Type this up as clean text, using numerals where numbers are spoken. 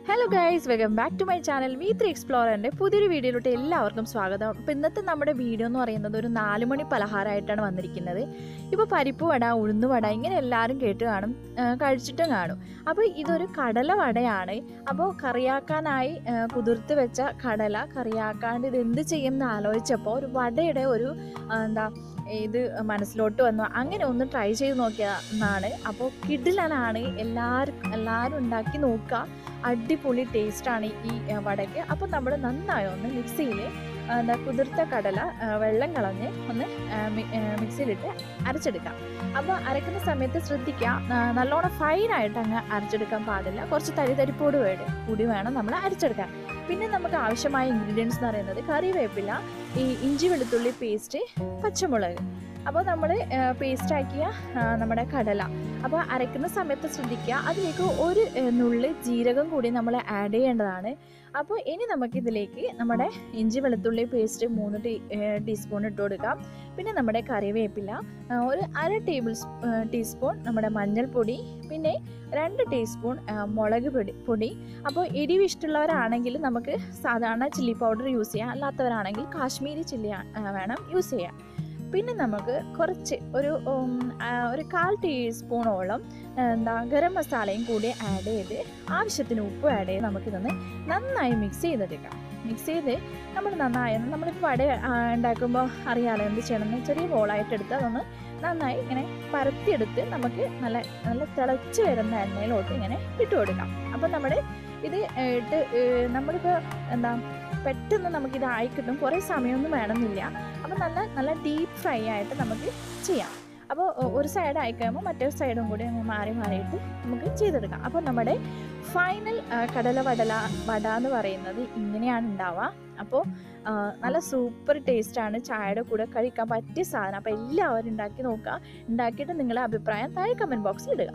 Hello guys, welcome back to my channel V3 എക്സ്പ്ലോററിൻ്റെ പുതിയൊരു വീഡിയോയിലോട്ട് എല്ലാവർക്കും സ്വാഗതം. അപ്പോൾ ഇന്നത്തെ നമ്മുടെ വീഡിയോ എന്ന് പറയുന്നത് ഒരു 4 മണി പലഹാരമായിട്ടാണ് വന്നിരിക്കുന്നത്. ഇപ്പോൾ പരിപ്പ് വട, ഉഴുന്ന് വട ഇങ്ങനെ എല്ലാവരും കേട്ട് കാണും, കഴിച്ചിട്ടും കാണും. അപ്പോൾ ഇതൊരു കടല വടയാണ്. അപ്പോൾ കറിയാക്കാനായി കുതിർത്ത് വെച്ച കടല കറിയാക്കാണ്ട് ഇത് എന്ത് ചെയ്യുമെന്ന് ആലോചിച്ചപ്പോൾ ഒരു വടയുടെ ഒരു ഇത് മനസ്സിലോട്ട് വന്നു. അങ്ങനെ ഒന്ന് ട്രൈ ചെയ്ത് നോക്കിയതാണ്. അപ്പോൾ കിടിലനാണ്, എല്ലാവരും ഉണ്ടാക്കി നോക്കുക. അടിപൊളി ടേസ്റ്റാണ് ഈ വടയ്ക്ക്. അപ്പോൾ നമ്മൾ നന്നായി ഒന്ന് മിക്സിയിൽ കുതിർത്ത കടല വെള്ളം കളഞ്ഞ് ഒന്ന് മിക്സിയിലിട്ട് അരച്ചെടുക്കാം. അപ്പോൾ അരക്കുന്ന സമയത്ത് ശ്രദ്ധിക്കുക, നല്ലോണം ഫൈനായിട്ട് അങ്ങ് അരച്ചെടുക്കാൻ പാടില്ല. കുറച്ച് തരിതരിപ്പോട് കൂടി വേണം നമ്മൾ അരച്ചെടുക്കാൻ. പിന്നെ നമുക്ക് ആവശ്യമായ ഇൻഗ്രീഡിയൻസ് എന്ന് പറയുന്നത് കറിവേപ്പില, ഈ ഇഞ്ചി വെളുത്തുള്ളി പേസ്റ്റ്, പച്ചമുളക്. അപ്പോൾ നമ്മൾ പേസ്റ്റാക്കിയ നമ്മുടെ കടല അപ്പോൾ അരയ്ക്കുന്ന സമയത്ത് ശ്രദ്ധിക്കുക, അതിലേക്ക് ഒരു നുള്ളി ജീരകം കൂടി നമ്മൾ ആഡ് ചെയ്യേണ്ടതാണ്. അപ്പോൾ ഇനി നമുക്കിതിലേക്ക് നമ്മുടെ ഇഞ്ചി വെളുത്തുള്ളി പേസ്റ്റ് 3 ടീസ്പൂൺ ഇട്ട് കൊടുക്കാം. പിന്നെ നമ്മുടെ കറിവേപ്പില, ഒരു ടീസ്പൂൺ നമ്മുടെ മഞ്ഞൾപ്പൊടി, പിന്നെ 2 ടീസ്പൂൺ മുളക് പൊടി. അപ്പോൾ എരിവ് ഇഷ്ടമുള്ളവരാണെങ്കിൽ നമുക്ക് സാധാരണ ചില്ലി പൗഡർ യൂസ് ചെയ്യാം, അല്ലാത്തവരാണെങ്കിൽ കാശ്മീരി ചില്ലി വേണം യൂസ് ചെയ്യാം. പിന്നെ നമുക്ക് കുറച്ച് ഒരു 1/4 ടീസ്പൂണോളം ഗരം മസാലയും കൂടി ആഡ് ചെയ്ത് ആവശ്യത്തിന് ഉപ്പ് ആഡ് ചെയ്ത് നമുക്കിതൊന്ന് നന്നായി മിക്സ് ചെയ്തെടുക്കാം. മിക്സ് ചെയ്ത് നമ്മൾ നമ്മളിപ്പോൾ വട ഉണ്ടാക്കുമ്പോൾ അറിയാമല്ലോ എന്ത് ചെയ്യണമെന്ന്. ചെറിയ ബോളായിട്ട് എടുത്ത് അതൊന്ന് നന്നായി ഇങ്ങനെ പരത്തിയെടുത്ത് നമുക്ക് നല്ല തിളച്ച് വരുന്ന എണ്ണയിലോട്ട് ഇങ്ങനെ ഇട്ട് കൊടുക്കാം. അപ്പം നമ്മുടെ ഇത് ഇട്ട് നമ്മളിപ്പോൾ പെട്ടെന്ന് നമുക്കിതായി കിട്ടും, കുറേ സമയമൊന്നും വേണമെന്നില്ല. അപ്പോൾ നല്ല ഡീപ്പ് ഫ്രൈ ആയിട്ട് നമുക്ക് ചെയ്യാം. അപ്പോൾ ഒരു സൈഡ് ആയിക്കഴിയുമ്പോൾ മറ്റേ സൈഡും കൂടി മാറിയിട്ട് നമുക്ക് ചെയ്തെടുക്കാം. അപ്പോൾ നമ്മുടെ ഫൈനൽ കടല വട എന്ന് പറയുന്നത് ഇങ്ങനെയാണ് ഉണ്ടാവുക. അപ്പോൾ നല്ല സൂപ്പർ ടേസ്റ്റാണ്, ചായയുടെ കൂടെ കഴിക്കാൻ പറ്റിയ സാധനം. അപ്പോൾ എല്ലാവരും ഉണ്ടാക്കി നോക്കുക. ഉണ്ടാക്കിയിട്ട് നിങ്ങളുടെ അഭിപ്രായം താഴെ കമൻറ്റ് ബോക്സിൽ ഇടുക.